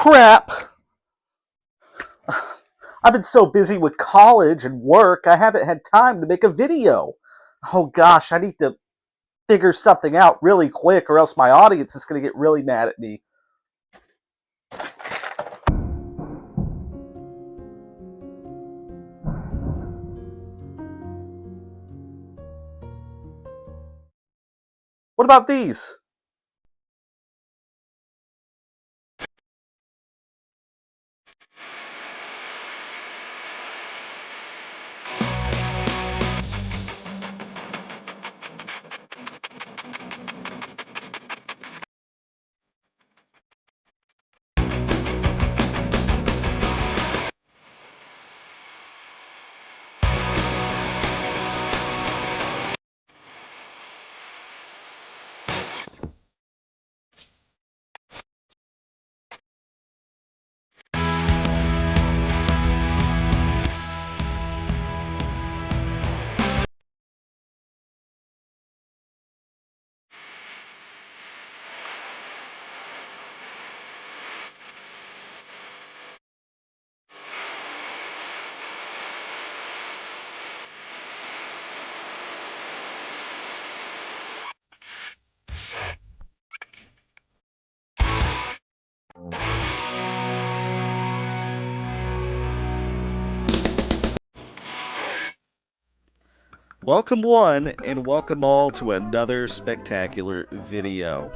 crap! I've been so busy with college and work, I haven't had time to make a video. Oh gosh, I need to figure something out really quick, or else my audience is going to get really mad at me. What about these? Welcome one, and welcome all to another spectacular video.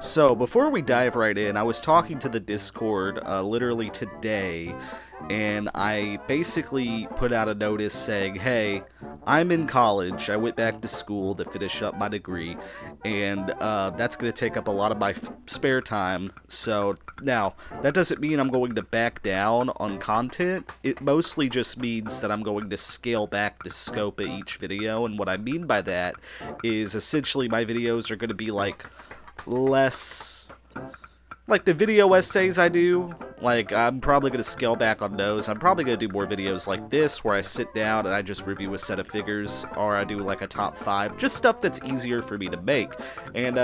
So, before we dive right in, I was talking to the Discord literally today, and I basically put out a notice saying, hey, I'm in college, I went back to school to finish up my degree, and that's going to take up a lot of my spare time. So, now, that doesn't mean I'm going to back down on content. It mostly just means that I'm going to scale back the scope of each video, and what I mean by that is essentially my videos are going to be like less like the video essays I do. Like, I'm probably going to scale back on those. I'm probably going to do more videos like this where I sit down and I just review a set of figures, or I do like a top 5, just stuff that's easier for me to make. And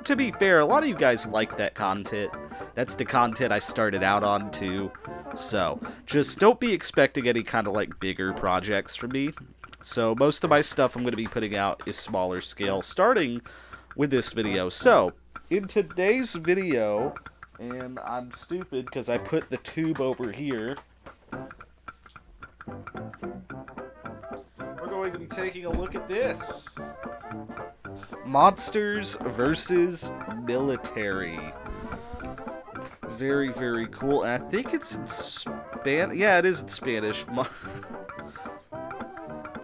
to be fair, a lot of you guys like that content. That's the content I started out on too. So just don't be expecting any kind of like bigger projects from me. So most of my stuff I'm going to be putting out is smaller scale, starting with this video. So in today's video, and I'm stupid because I put the tube over here, we're going to be taking a look at this. Monsters versus Military. Very, very cool. And I think it's in Spanish. Yeah, it is in Spanish.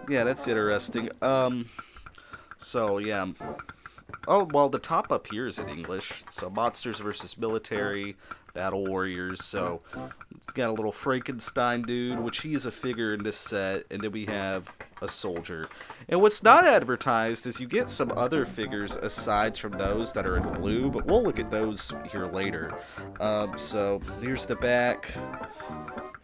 Yeah, that's interesting. So, yeah. Oh, well, the top up here is in English. So, Monsters versus Military, Battle Warriors. So, got a little Frankenstein dude, which he is a figure in this set. And then we have a soldier. And what's not advertised is you get some other figures aside from those that are in blue. But we'll look at those here later. So, here's the back.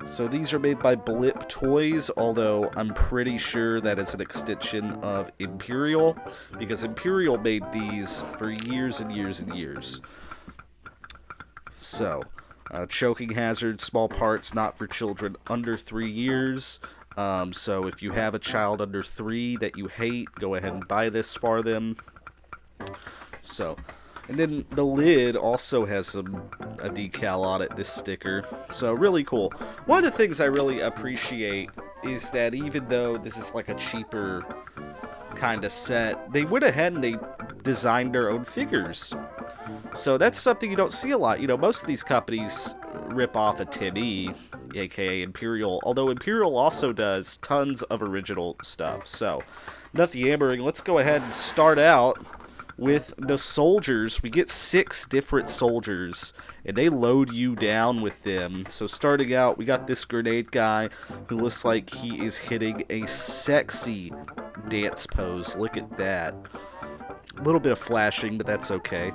So these are made by Blip Toys, although I'm pretty sure that it's an extension of Imperial, because Imperial made these for years and years and years. So, choking hazard, small parts, not for children under 3 years. So if you have a child under 3 that you hate, go ahead and buy this for them. So, and then the lid also has a decal on it, this sticker. So really cool. One of the things I really appreciate is that even though this is like a cheaper kind of set, they went ahead and they designed their own figures. So that's something you don't see a lot. You know, most of these companies rip off a Tim E, aka Imperial, although Imperial also does tons of original stuff. So, enough yammering, let's go ahead and start out with the soldiers. We get 6 different soldiers, and they load you down with them. So starting out, we got this grenade guy who looks like he is hitting a sexy dance pose. Look at that. A little bit of flashing, but that's okay.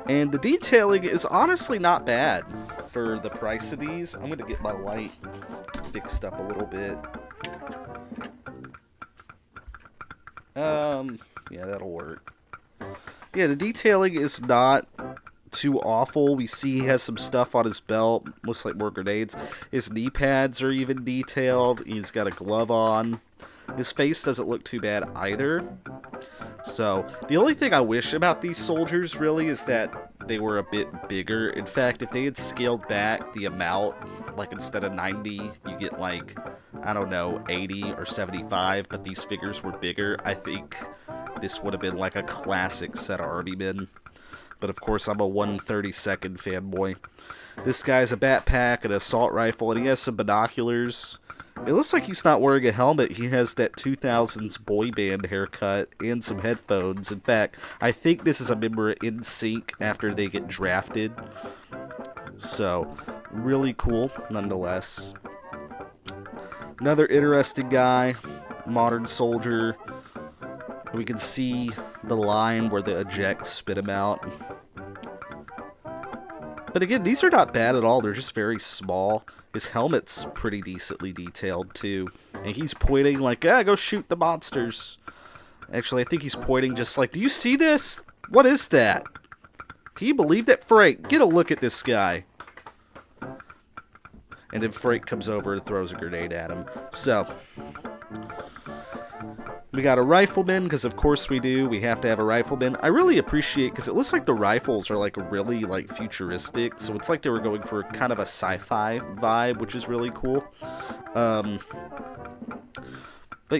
And the detailing is honestly not bad for the price of these. I'm going to get my light fixed up a little bit. Yeah, that'll work. Yeah, the detailing is not too awful. We see he has some stuff on his belt. Looks like more grenades. His knee pads are even detailed. He's got a glove on. His face doesn't look too bad either. So, the only thing I wish about these soldiers, really, is that they were a bit bigger. In fact, if they had scaled back the amount, like instead of 90, you get like, I don't know, 80 or 75, but these figures were bigger, I think this would have been like a classic set of Army Men. But of course, I'm a 132nd fanboy. This guy's a backpack, an assault rifle, and he has some binoculars. It looks like he's not wearing a helmet. He has that 2000s boy band haircut and some headphones. In fact, I think this is a member of NSYNC after they get drafted. So, really cool, nonetheless. Another interesting guy, modern soldier. We can see the line where the eject spit him out. But again, these are not bad at all. They're just very small. His helmet's pretty decently detailed, too. And he's pointing like, go shoot the monsters. Actually, I think he's pointing just like, do you see this? What is that? Can you believe that? Frank, get a look at this guy. And then Frank comes over and throws a grenade at him. So, we got a rifleman, because of course we do. We have to have a rifleman. I really appreciate, because it looks like the rifles are like really like futuristic. So it's like they were going for kind of a sci-fi vibe, which is really cool. But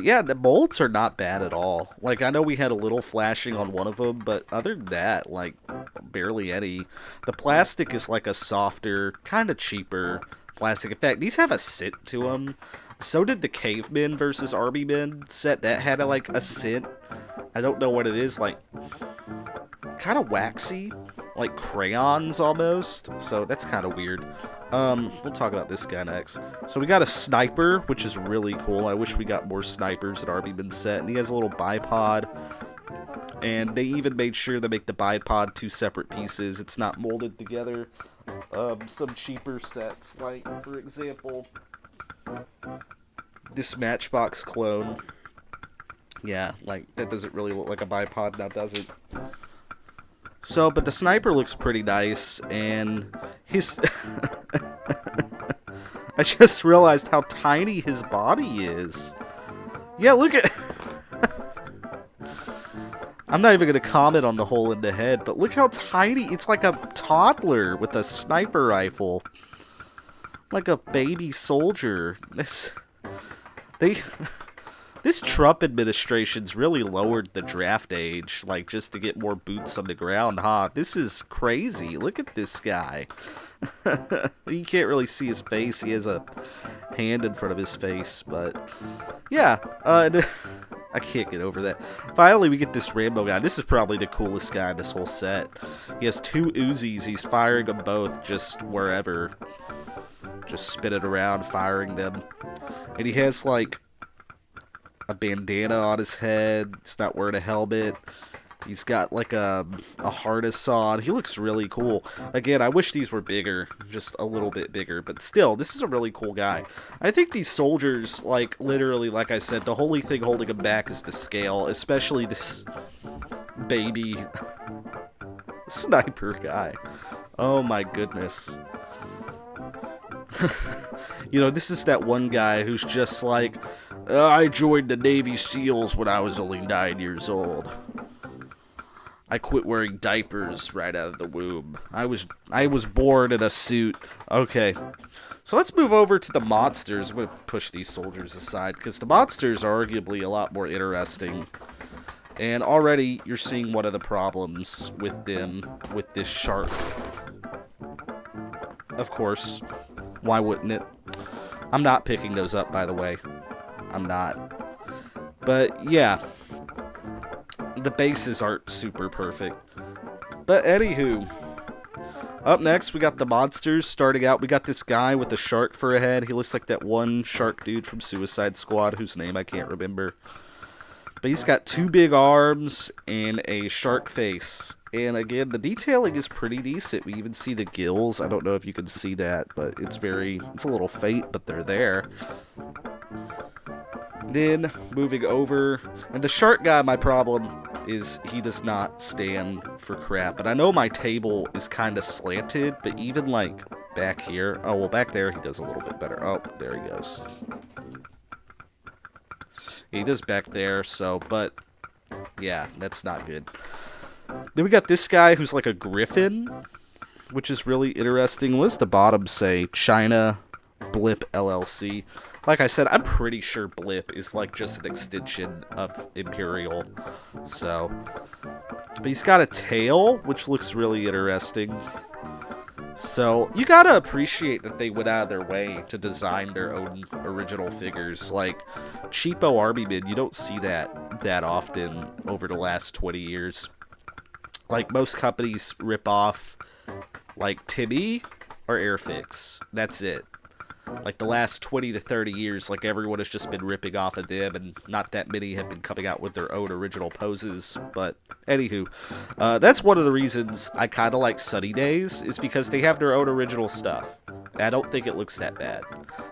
yeah, the bolts are not bad at all. Like, I know we had a little flashing on one of them, but other than that, like, barely any. The plastic is like a softer, kind of cheaper plastic. In fact, these have a scent to them. So did the Cavemen versus Army Men set. That had like a scent. I don't know what it is, like kind of waxy, like crayons almost. So that's kind of weird. We'll talk about this guy next. So we got a sniper, which is really cool. I wish we got more snipers at Army Men set. And he has a little bipod. And they even made sure to make the bipod two separate pieces. It's not molded together. Some cheaper sets, like, for example, this Matchbox clone. Yeah, like, that doesn't really look like a bipod now, does it? So, but the sniper looks pretty nice, and his... I just realized how tiny his body is. Yeah, look at... I'm not even going to comment on the hole in the head, but look how tiny. It's like a toddler with a sniper rifle. Like a baby soldier. This Trump administration's really lowered the draft age, like, just to get more boots on the ground, huh? This is crazy. Look at this guy. You can't really see his face. He has a hand in front of his face, but yeah. I can't get over that. Finally, we get this Rambo guy. This is probably the coolest guy in this whole set. He has two Uzis. He's firing them both just wherever. Just spin it around, firing them. And he has, like, a bandana on his head. He's not wearing a helmet. He's got, like, a harness on. He looks really cool. Again, I wish these were bigger. Just a little bit bigger. But still, this is a really cool guy. I think these soldiers, like, literally, like I said, the only thing holding them back is the scale. Especially this baby sniper guy. Oh, my goodness. You know, this is that one guy who's just like, I joined the Navy SEALs when I was only 9 years old. I quit wearing diapers right out of the womb. I was born in a suit. Okay. So let's move over to the monsters. I'm going to push these soldiers aside, because the monsters are arguably a lot more interesting. And already you're seeing one of the problems with them, with this shark. Of course. Why wouldn't it? I'm not picking those up, by the way. I'm not. But, yeah. The bases aren't super perfect. But anywho, up next we got the monsters. Starting out, we got this guy with a shark for a head. He looks like that one shark dude from Suicide Squad, whose name I can't remember. But he's got two big arms and a shark face. And again, the detailing is pretty decent. We even see the gills. I don't know if you can see that, but it's a little faint, but they're there. Then, moving over, and the shark guy, my problem is he does not stand for crap. And I know my table is kind of slanted, but even like back here, oh well, back there he does a little bit better. Oh, there he goes. He does back there, so, but yeah, that's not good. Then we got this guy who's like a griffin, which is really interesting. What does the bottom say? China Blip LLC. Like I said, I'm pretty sure Blip is like just an extension of Imperial. So, but he's got a tail, which looks really interesting. So, you gotta appreciate that they went out of their way to design their own original figures. Like, cheapo Army-men, you don't see that often over the last 20 years. Like, most companies rip off, like, Timmy or Airfix. That's it. Like, the last 20 to 30 years, like, everyone has just been ripping off of them, and not that many have been coming out with their own original poses. But, anywho, that's one of the reasons I kind of like Sunny Days, is because they have their own original stuff. And I don't think it looks that bad.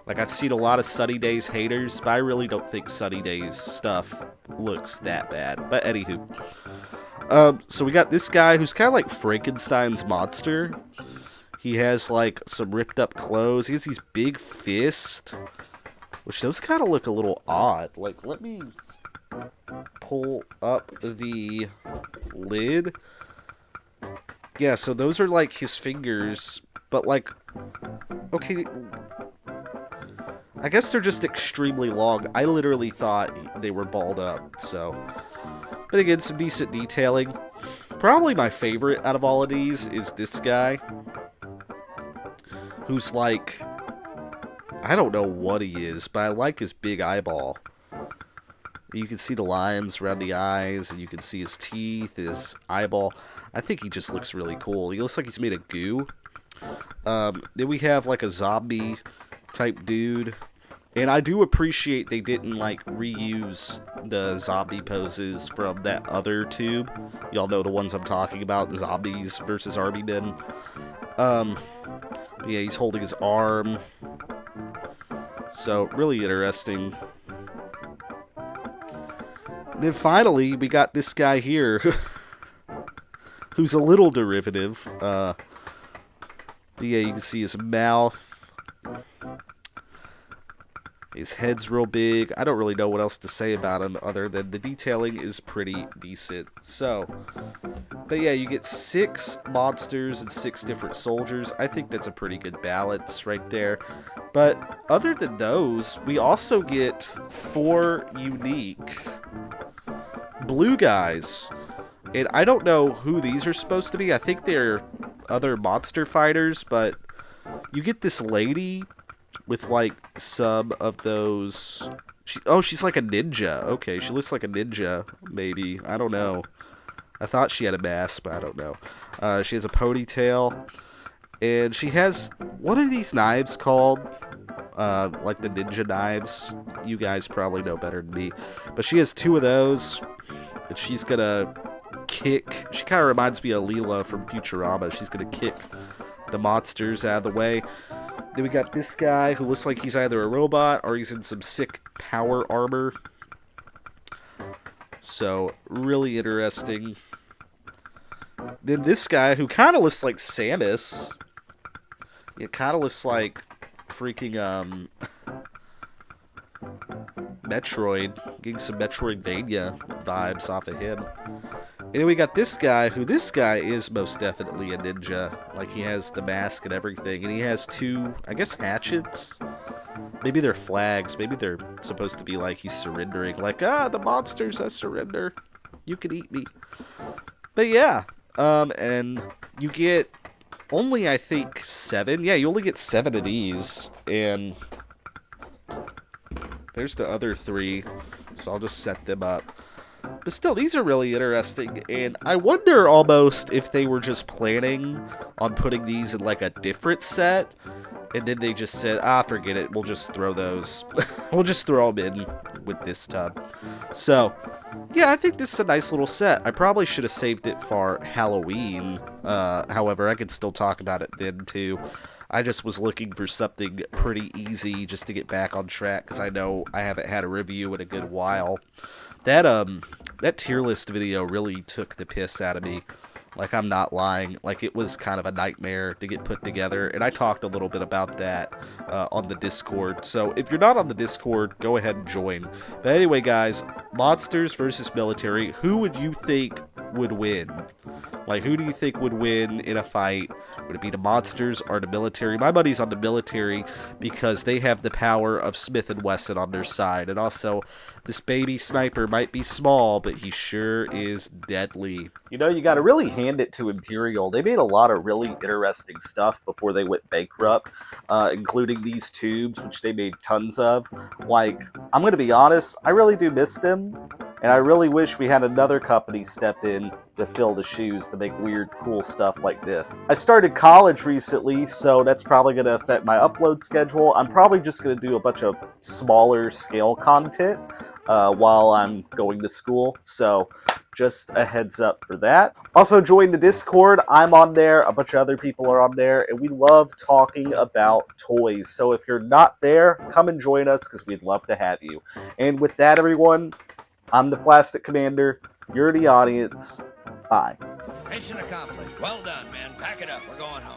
Like, I've seen a lot of Sunny Days haters, but I really don't think Sunny Days stuff looks that bad. But, anywho. So we got this guy who's kind of like Frankenstein's monster. He has, like, some ripped up clothes. He has these big fists, which those kind of look a little odd. Like, let me pull up the lid. Yeah, so those are, like, his fingers, but, like, okay, I guess they're just extremely long. I literally thought they were balled up, so. But again, some decent detailing. Probably my favorite out of all of these is this guy, who's like, I don't know what he is, but I like his big eyeball. You can see the lines around the eyes, and you can see his teeth, his eyeball. I think he just looks really cool. He looks like he's made of goo. Then we have like a zombie type dude. And I do appreciate they didn't like reuse the zombie poses from that other tube. Y'all know the ones I'm talking about, the zombies versus army men. Yeah, he's holding his arm. So, really interesting. And then finally, we got this guy here, who's a little derivative. Yeah, you can see his mouth. His head's real big. I don't really know what else to say about him other than the detailing is pretty decent. So, but yeah, you get 6 monsters and 6 different soldiers. I think that's a pretty good balance right there. But other than those, we also get 4 unique blue guys. And I don't know who these are supposed to be. I think they're other monster fighters, but you get this lady with like some of those. She's like a ninja. Okay, she looks like a ninja, maybe. I don't know. I thought she had a mask, but I don't know. She has a ponytail, and she has, what are these knives called? Like the ninja knives. You guys probably know better than me. But she has 2 of those, and she's gonna kick. She kind of reminds me of Leela from Futurama. She's gonna kick the monsters out of the way. Then we got this guy who looks like he's either a robot or he's in some sick power armor. So, really interesting. Then this guy who kind of looks like Samus. It kind of looks like freaking, Metroid. Getting some Metroidvania vibes off of him. And then we got this guy, who this guy is most definitely a ninja. Like, he has the mask and everything. And he has 2, I guess, hatchets? Maybe they're flags. Maybe they're supposed to be like he's surrendering. Like, the monsters, I surrender. You can eat me. But yeah. And you get only, I think, 7. Yeah, you only get 7 of these. And there's the other 3. So I'll just set them up. But still, these are really interesting, and I wonder almost if they were just planning on putting these in like a different set, and then they just said, forget it, we'll just throw those. We'll just throw them in with this tub. So, yeah, I think this is a nice little set. I probably should have saved it for Halloween. However, I could still talk about it then, too. I just was looking for something pretty easy just to get back on track, because I know I haven't had a review in a good while. That tier list video really took the piss out of me. Like, I'm not lying. Like, it was kind of a nightmare to get put together, and I talked a little bit about that on the Discord. So if you're not on the Discord, go ahead and join. But anyway, guys, monsters versus military. Who would you think would win? Like, who do you think would win in a fight? Would it be the monsters or the military? My money's on the military because they have the power of Smith & Wesson on their side. And also, this baby sniper might be small, but he sure is deadly. You know, you gotta really hand it to Imperial. They made a lot of really interesting stuff before they went bankrupt, including these tubes, which they made tons of. Like, I'm gonna be honest, I really do miss them. And I really wish we had another company step in to fill the shoes to make weird, cool stuff like this. I started college recently, so that's probably going to affect my upload schedule. I'm probably just going to do a bunch of smaller scale content while I'm going to school. So just a heads up for that. Also, join the Discord. I'm on there. A bunch of other people are on there. And we love talking about toys. So if you're not there, come and join us because we'd love to have you. And with that, everyone, I'm the Plastic Commander. You're the audience. Bye. Mission accomplished. Well done, man. Pack it up. We're going home.